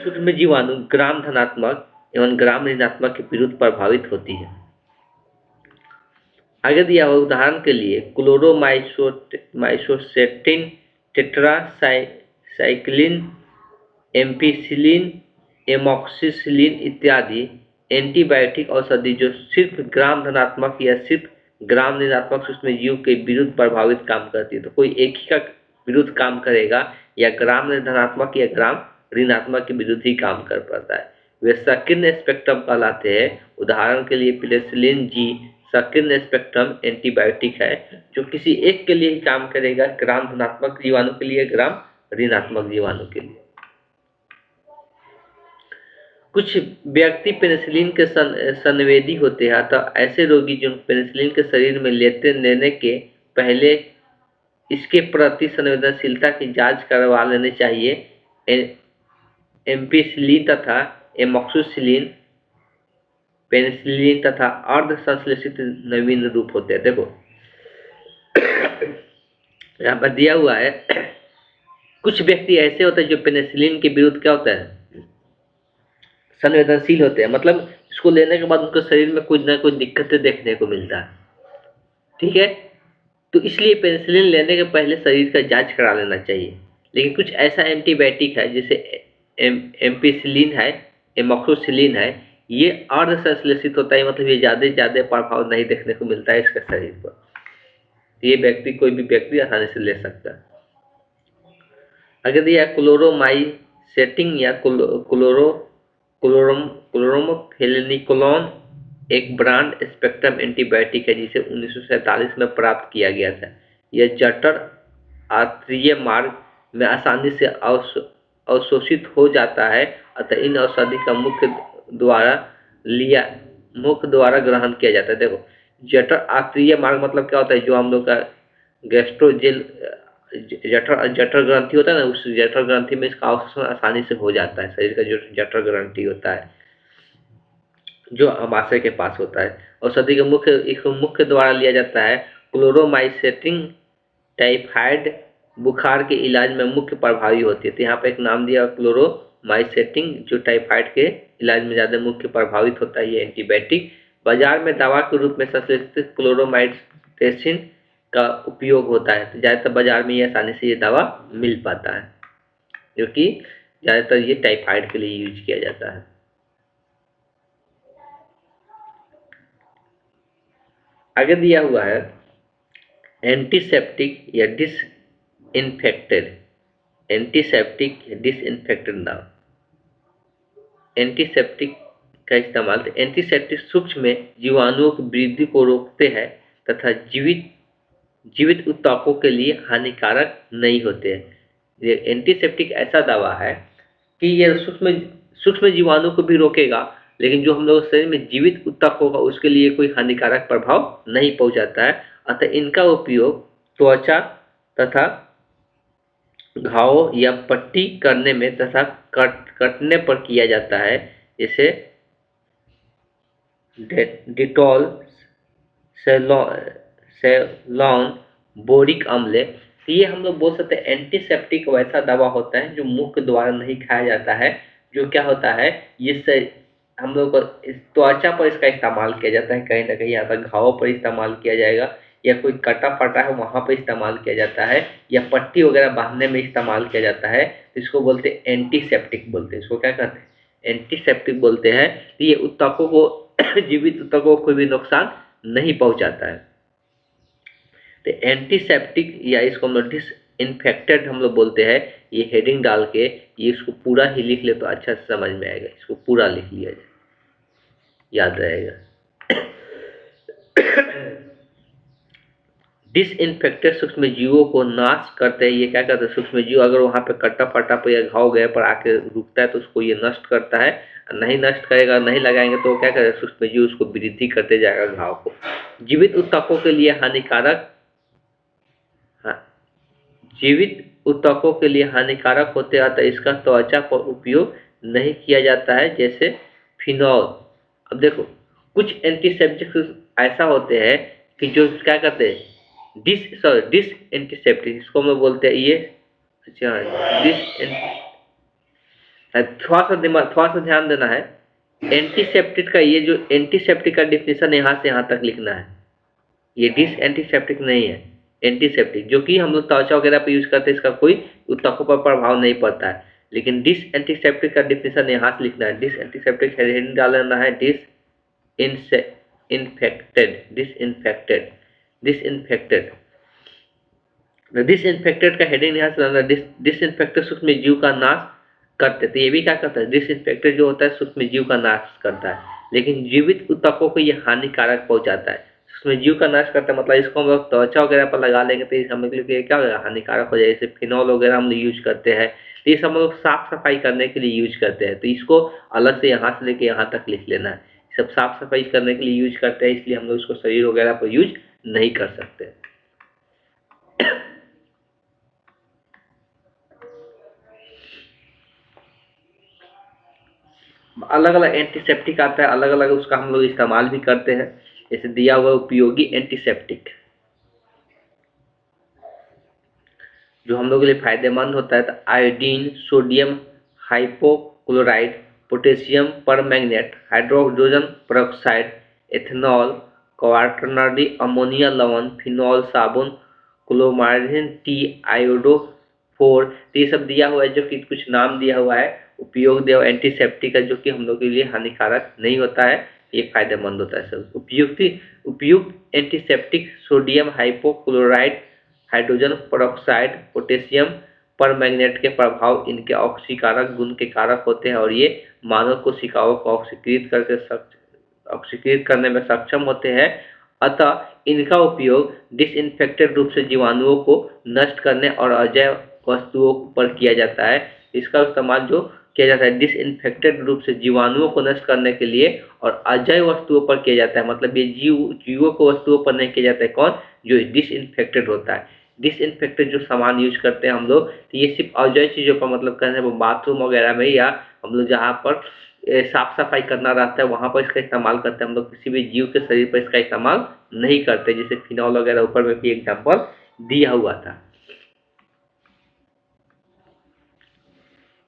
सूक्ष्म जीवाणु ग्राम धनात्मक एवं ग्राम ऋणात्मक के विरुद्ध प्रभावित होती है। आगे दिया हुआ उदाहरण के लिए क्लोरोमाइसोसेटिन, टेट्रासाइक्लिन, एम्पिसिलिन, एमॉक्सिसिलिन इत्यादि एंटीबायोटिक औषधि जो सिर्फ ग्राम धनात्मक या सिर्फ ग्राम ऋणात्मक सूक्ष्मजीव के विरुद्ध प्रभावित काम करती है। तो कोई एक ही का विरुद्ध काम करेगा, या ग्राम धनात्मक या ग्राम ऋणात्मक के विरुद्ध ही काम कर पाता है। वे संकीर्ण स्पेक्ट्रम कहलाते हैं। उदाहरण के लिए पेनिसिलिन जी संकीर्ण स्पेक्ट्रम एंटीबायोटिक है जो किसी एक के लिए ही काम करेगा, ग्राम धनात्मक जीवाणु के लिए, ग्राम ऋणात्मक जीवाणु के लिए। कुछ व्यक्ति पेनिसिलिन के संवेदी होते हैं, तो ऐसे रोगी जो पेनिसिलिन के शरीर में लेने के पहले इसके प्रति संवेदनशीलता की जांच करवा लेनी चाहिए। एम्पिसिलिन तथा एमॉक्सिसिलिन पेनिसिलिन तथा अर्ध संश्लेषित नवीन रूप होते हैं। देखो यहाँ पर दिया हुआ है, कुछ व्यक्ति ऐसे होते हैं जो पेनिसिलिन के विरुद्ध क्या होता है, संवेदनशील होते हैं, मतलब इसको लेने के बाद उनके शरीर में कुछ ना कुछ दिक्कतें देखने को मिलता है। ठीक है, तो इसलिए पेनिसिलिन लेने के पहले शरीर का जांच करा लेना चाहिए। लेकिन कुछ ऐसा एंटीबायोटिक है जैसे एम्पिसिलिन है, एमॉक्सिसिलिन है, ये अर्ध संश्लेषित होता है, मतलब ये ज्यादा प्रभाव नहीं देखने को मिलता है इसके शरीर पर। ये व्यक्ति कोई भी व्यक्ति आसानी से ले सकता है। अगर दिया क्लोरोमाइसेटिन या क्लोरोमफेनिकोलोन एक ब्रॉड स्पेक्ट्रम एंटीबायोटिक है जिसे 1947 में प्राप्त किया गया था। यह जठर आंतरिक मार्ग में आसानी से अवशोषित हो जाता है, अतः इन औषधि का मुख्य द्वारा ग्रहण किया जाता है। देखो, जठर आंतरिक मार्ग मतलब क्या होता है, जो हम लोग का गैस्ट्रोजेल जठर ग्रंथि होता है ना, उस जठर ग्रंथि में इसका अवशोषण आसानी से हो जाता है। शरीर का जो जठर ग्रंथि होता है जो अमाशय के पास होता है, औषधि का मुख्य द्वारा लिया जाता है। क्लोरोमाइसेटिन टाइफाइड बुखार के इलाज में मुख्य प्रभावी होती है। तो यहाँ पे एक नाम दिया क्लोरोमाइसेटिन, जो टाइफाइड के इलाज में ज्यादा मुख्य प्रभावित होता है। ये एंटीबायोटिक बाजार में दवा के रूप में संश्लेषित क्लोरोमाइसेटिन का उपयोग होता है, तो ज्यादातर बाजार में ये आसानी से ये दवा मिल पाता है, जो कि ज्यादातर ये टाइफाइड के लिए यूज किया जाता है। आगे दिया हुआ है एंटीसेप्टिक या डिसइंफेक्टेड नाम। एंटीसेप्टिक का इस्तेमाल, तो एंटीसेप्टिक सूक्ष्म जीवाणुओं की वृद्धि को रोकते हैं तथा जीवित उत्तकों के लिए हानिकारक नहीं होते हैं। ये एंटीसेप्टिक ऐसा दवा है कि ये सूक्ष्म जीवाणु को भी रोकेगा, लेकिन जो हम लोग शरीर में जीवित उत्तक होगा उसके लिए कोई हानिकारक प्रभाव नहीं पहुंचाता है। अतः इनका उपयोग त्वचा तथा घाव या पट्टी करने में तथा कटने पर किया जाता है। इसे डिटॉल, सेलॉन, बोरिक अम्ल। तो ये हम लोग बोल सकते हैं एंटीसेप्टिक वैसा दवा होता है जो मुंह के द्वारा नहीं खाया जाता है। जो क्या होता है, ये हम लोग को त्वचा पर इसका इस्तेमाल किया जाता है, कहीं ना कहीं यहाँ पर घावों पर इस्तेमाल किया जाएगा, या कोई कटा फटा है वहां पर इस्तेमाल किया जाता है, या पट्टी वगैरह बांधने में इस्तेमाल किया जाता है। इसको बोलते हैं एंटीसेप्टिक, बोलते हैं इसको, क्या कहते हैं, एंटीसेप्टिक बोलते हैं। ये ऊतकों को जीवित ऊतकों को कोई भी नुकसान नहीं पहुंचाता है। तो एंटीसेप्टिक या इसको हम लोग डिसइंफेक्टेड हम लोग बोलते हैं। ये हेडिंग डाल के ये इसको पूरा ही लिख ले तो अच्छा से समझ में आएगा। इसको पूरा लिख लिया जाए, याद रहेगा। डिसइंफेक्टेड सूक्ष्म जीवों को नाश करते हैं। ये क्या करते हैं, सूक्ष्म जीव अगर वहां पे कट्टा फटा पर या घाव गए पर आके रुकता है तो उसको ये नष्ट करता है। नहीं नष्ट करेगा, नहीं लगाएंगे तो क्या करेगा, सूक्ष्म जीव उसको वृद्धि करते जाएगा घाव को। जीवित ऊतकों के लिए हानिकारक, हाँ, जीवित ऊतकों के लिए हानिकारक होते हैं, अतः इसका त्वचा पर उपयोग नहीं किया जाता है, जैसे फिनॉल। अब देखो, कुछ एंटीसेप्टिक ऐसा होते हैं कि जो क्या करते हैं, डिस एंटीसेप्टिक, इसको हम लोग बोलते हैं ये, अच्छा, थोड़ा सा ध्यान देना है। एंटीसेप्टिक का ये जो एंटीसेप्टिक का डिफिनेशन यहाँ से यहाँ तक लिखना है। ये डिस एंटीसेप्टिक नहीं है, एंटीसेप्टिक जो कि हम लोग त्वचा वगैरह पे यूज करते हैं, इसका कोई ऊतकों पर प्रभाव नहीं पड़ता है। लेकिन डिस एंटीसेप्टिक का डिफिनेशन यहाँ से लिखना है। डिस एंटीसेप्टिक हेडिंग डालना है, डिसइंफेक्टेड, डिसइंफेक्टेड। डिसइंफेक्टेड का हेडिंग यहाँ से डालना है। डिसइंफेक्टेड सूक्ष्म जीव का नाश करते, तो ये भी क्या करता है, डिसइंफेक्टेड जो होता है सूक्ष्म जीव का नाश करता है, लेकिन जीवित ऊतकों को ये हानिकारक पहुंचाता है। सूक्ष्म जीव का नाश करता है मतलब इसको हम लोग त्वचा वगैरह पर लगा लेंगे तो हम लोग के लिए क्या होगा, हानिकारक हो जाएगा। जैसे फिनॉल वगैरह हम लोग यूज करते हैं, तो ये सब हम लोग साफ सफाई करने के लिए यूज करते हैं। तो इसको अलग से यहाँ से लेके यहाँ तक लिख लेना है। सब साफ सफाई करने के लिए यूज करते हैं, इसलिए हम लोग इसको शरीर वगैरह पर यूज नहीं कर सकते। अलग अलग एंटीसेप्टिक आता है, अलग अलग उसका हम लोग इस्तेमाल भी करते हैं। जैसे दिया हुआ उपयोगी एंटीसेप्टिक जो हम लोग के लिए फायदेमंद होता है, तो iodine, sodium hypochlorite, potassium permanganate, hydrogen peroxide, ethanol, quaternary ammonia लवण, फिनॉल साबुन, क्लोमारिन टी, आयोडोफोर। तो ये सब दिया हुआ है, जो कि कुछ नाम दिया हुआ है, उपयोग दिया हुआ एंटीसेप्टिक का, जो कि हम लोग के लिए हानिकारक नहीं होता है, ये फायदेमंद होता है। सब उपयुक्त antiseptic sodium hypochlorite, hydrogen peroxide, potassium permanganate के प्रभाव इनके ऑक्सीकारक गुण के कारक होते हैं, और ये मानव कोशिकाओं को ऑक्सीकृत करने में सक्षम होते हैं। अतः इनका उपयोग डिसइंफेक्टेड रूप से जीवाणुओं को नष्ट करने और अजैव वस्तुओं पर किया जाता है। इसका इस्तेमाल जो किया जाता है डिसइंफेक्टेड रूप से जीवाणुओं को नष्ट करने के लिए और अजैव वस्तुओं पर किया जाता है। मतलब ये जीवों को वस्तुओं पर नहीं किया जाता है, कौन, जो डिसइंफेक्टेड होता है। डिसइंफेक्टेड जो सामान यूज करते हैं हम लोग, तो ये सिर्फ अजैव चीजों पर, मतलब कहने वो बाथरूम वगैरह में, या हम लोग जहाँ पर साफ सफाई करना रहता है वहां पर इसका इस्तेमाल करते हैं। हम लोग किसी भी जीव के शरीर पर इसका इस्तेमाल नहीं करते, जैसे फिनॉल वगैरह ऊपर में भी एग्जाम्पल दिया हुआ था।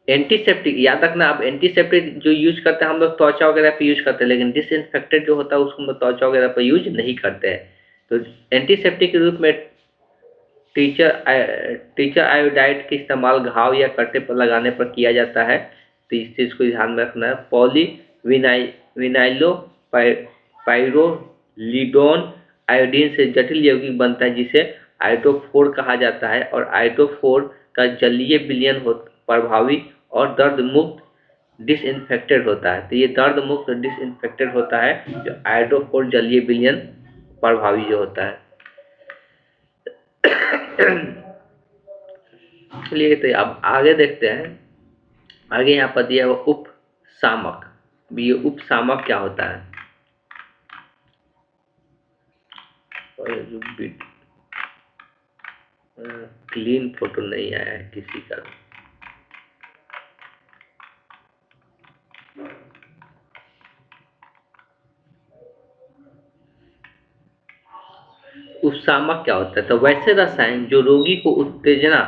एंटीसेप्टिक याद रखना, आप एंटीसेप्टिक जो यूज करते हैं हम लोग त्वचा वगैरह पे यूज करते हैं, लेकिन डिसइंफेक्टेड जो होता है उसको हम लोग त्वचा वगैरह पर यूज नहीं करते हैं। तो एंटीसेप्टिक के रूप में टीचर आयोडाइड का इस्तेमाल घाव या कटे पर लगाने पर किया जाता है। तो इस चीज को ध्यान में रखना है। विनाइलो पाइरोलिडोन आयोडीन से जटिल यौगिक बनता है, जिसे आयोडोफोर कहा जाता है, और आयोडोफोर का जलीय विलयन प्रभावी और दर्द मुक्त डिसइंफेक्टेड होता है। तो ये दर्द मुक्त डिसइंफेक्टेड होता है जो आयोडोफोर जलीय विलयन प्रभावी जो होता है। चलिए, तो अब आगे देखते हैं। आगे यहाँ पर दिया हुआ उपसामक। ये उपसामक क्या होता है, क्लीन फोटो नहीं आया है किसी का। उपशामक क्या होता है? तो वैसे रसायन जो रोगी को उत्तेजना,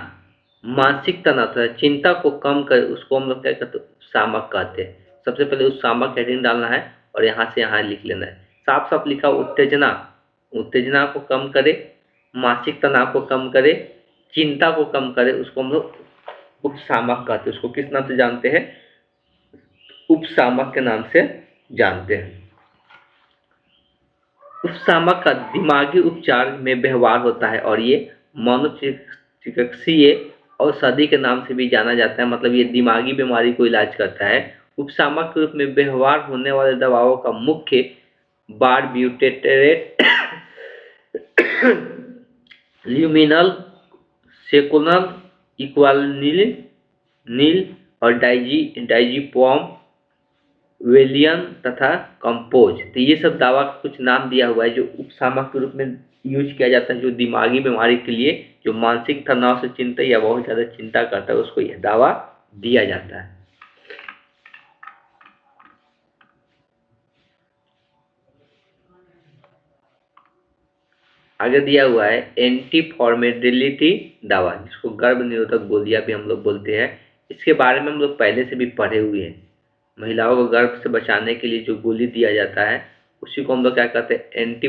मानसिक तनाव तथा चिंता को कम करे उसको हम लोग क्या कहते हैं? उपशामक कहते हैं। सबसे पहले उपशामक हेडिंग डालना है और यहाँ से यहाँ लिख लेना है। साफ साफ लिखा उत्तेजना, उत्तेजना को कम करे, मानसिक तनाव को कम करे, चिंता को कम करे, उसको हम लोग उपशामक कहते हैं। उसको किस नाम से जानते हैं? उपशामक के नाम से जानते हैं। उपशामक का दिमागी उपचार में व्यवहार होता है और ये मनोचिकित्सीय औषधि के नाम से भी जाना जाता है। मतलब ये दिमागी बीमारी को इलाज करता है। उपशामक के रूप में व्यवहार होने वाले दवाओं का मुख्य बारबियूटेरेट, ल्यूमिनल, सेकोनल, इक्वानिल नील और डाइजीपॉम, वेलियन तथा कंपोज। तो ये सब दवा का कुछ नाम दिया हुआ है जो उपशामक के रूप में यूज किया जाता है, जो दिमागी बीमारी के लिए, जो मानसिक तनाव से चिंता या बहुत ज़्यादा चिंता करता है उसको यह दवा दिया जाता है। आगे दिया हुआ है एंटी फॉर्मेडिलिटी दवा, जिसको गर्भ निरोधक गोलियां भी हम लोग बोलते हैं। इसके बारे में हम लोग पहले से भी पढ़े हुए हैं। महिलाओं को गर्भ से बचाने के लिए जो गोली दिया जाता है उसी को हम लोग क्या कहते हैं? एंटी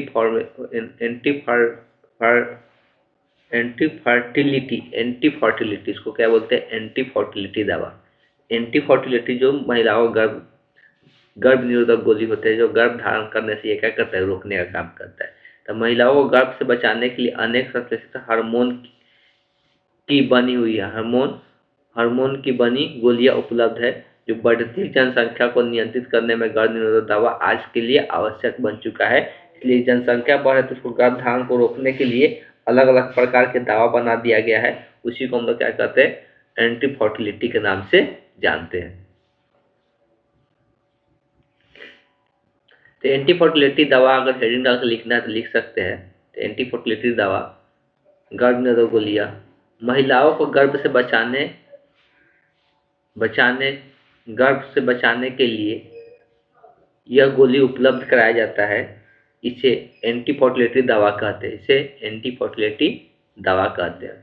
फर्टिलिटी, इसको क्या बोलते हैं? एंटी फर्टिलिटी दवा। एंटी फर्टिलिटी जो महिलाओं को गर्भ निरोधक गोली होते हैं, जो गर्भ धारण करने से ये क्या करता है? रोकने का काम करता है। तो महिलाओं को गर्भ से बचाने के लिए अनेक संश्लेषित हार्मोन की बनी हुई है, हार्मोन की बनी गोलियां उपलब्ध है, जो बढ़ती जनसंख्या को नियंत्रित करने में गर्भ निरोधक दवा आज के लिए आवश्यक बन चुका है। इसलिए जनसंख्या बढ़े तो उसको गर्भ धारण को रोकने के लिए अलग अलग प्रकार के दवा बना दिया गया है। उसी को हम लोग क्या कहते हैं? एंटी फर्टिलिटी के नाम से जानते हैं। तो एंटी फर्टिलिटी दवा अगर हेडिंग डाल के लिखना है तो लिख सकते हैं। तो एंटी फर्टिलिटी दवा, गर्भ निरोधक गोलियां, महिलाओं को बचाने गर्भ से बचाने के लिए यह गोली उपलब्ध कराया जाता है। इसे एंटी फर्टिलिटी दवा कहते हैं।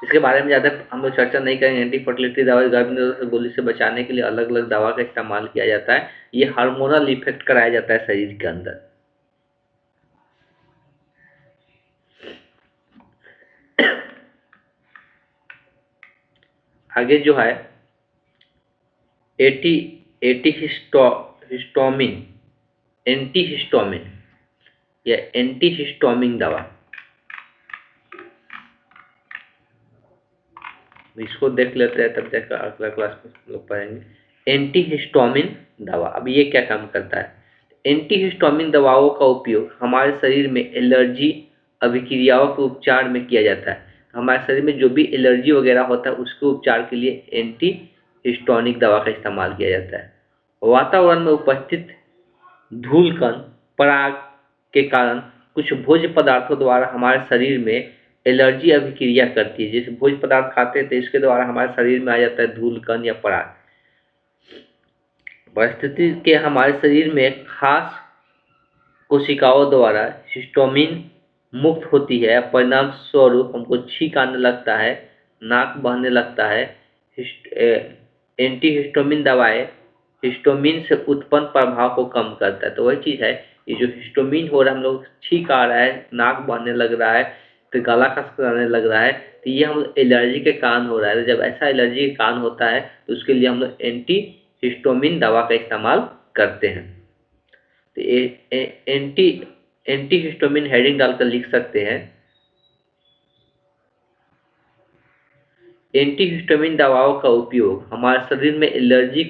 इसके बारे में ज़्यादा हम लोग चर्चा नहीं करेंगे। एंटी फर्टिलिटी दवा गर्भ निरोधक गोली से बचाने के लिए अलग अलग दवा का इस्तेमाल किया जाता है। ये हार्मोनल इफेक्ट कराया जाता है शरीर के अंदर। आगे जो है हिस्टोमिन, एंटीहिस्टोमिन या एंटीहिस्टोमिन दवा, इसको देख लेते हैं तब तक अगला क्लास में हम लोग पढ़ेंगे। एंटीहिस्टोमिन दवा, अब ये क्या काम करता है? एंटीहिस्टोमिन दवाओं का उपयोग हमारे शरीर में एलर्जी अभिक्रियाओं के उपचार में किया जाता है। हमारे शरीर में जो भी एलर्जी वगैरह होता है उसके उपचार के लिए एंटी हिस्टोनिक दवा का इस्तेमाल किया जाता है। वातावरण में उपस्थित धूल कण पराग के कारण कुछ भोज्य पदार्थों द्वारा हमारे शरीर में एलर्जी अभिक्रिया करती है। जैसे भोज्य पदार्थ खाते हैं तो इसके द्वारा हमारे शरीर में आ जाता है धूल कण या पराग। परिस्थिति के हमारे शरीर में खास कोशिकाओं द्वारा हिस्टोमिन मुक्त होती है। परिणाम स्वरूप हमको छींक आने लगता है, नाक बहने लगता है। एंटीहिस्टोमिन दवाएं हिस्टोमिन से उत्पन्न प्रभाव को कम करता है। तो वही चीज़ है, ये जो हिस्टोमिन हो रहा है, हम लोग छींक आ रहा है, नाक बहने लग रहा है, तो गला खसखसाने लग रहा है, तो ये हम एलर्जी के कारण हो रहा है। तो जब ऐसा एलर्जी के कारण होता है तो उसके लिए हम लोग एंटी हिस्टोमिन दवा का इस्तेमाल करते हैं। तो एंटी हिस्टोमिन हेडिंग डालकर लिख सकते हैं। एंटीहिस्टामिन दवाओं का उपयोग हमारे शरीर में एलर्जी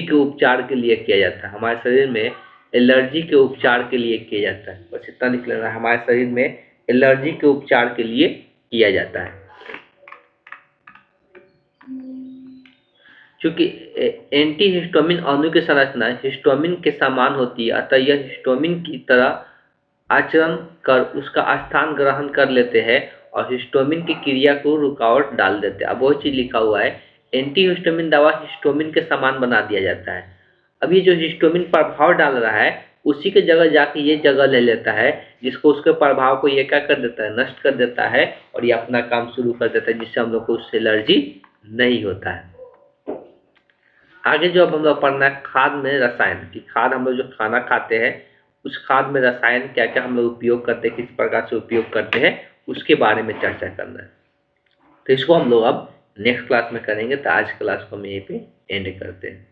के उपचार के लिए किया जाता है। हमारे शरीर में एलर्जी के उपचार के लिए किया जाता है। बस इतना लिख लेना, हमारे शरीर में एलर्जी के उपचार के लिए किया जाता है। चूंकि एंटीहिस्टामिन अणु की संरचना हिस्टामिन के समान होती है, अतः यह हिस्टामिन की तरह आचरण कर उसका स्थान ग्रहण कर लेते हैं और हिस्टोमिन की क्रिया को रुकावट डाल देते हैं। अब वही चीज लिखा हुआ है, एंटी हिस्टोमिन दवा हिस्टोमिन के समान बना दिया जाता है। अब ये जो हिस्टोमिन प्रभाव डाल रहा है उसी के जगह जाके ये जगह ले लेता है, जिसको उसके प्रभाव को ये क्या कर देता है, नष्ट कर देता है और ये अपना काम शुरू कर देता है, जिससे हम लोग को उससे एलर्जी नहीं होता है। आगे जो अब हम लोग पढ़ना है खाद में रसायन की, खाद हम लोग जो खाना खाते हैं उस खाद में रसायन क्या क्या हम लोग उपयोग करते हैं, किस प्रकार से उपयोग करते हैं, उसके बारे में चर्चा करना है। तो इसको हम लोग अब नेक्स्ट क्लास में करेंगे। तो आज क्लास को हम यहीं पे एंड करते हैं।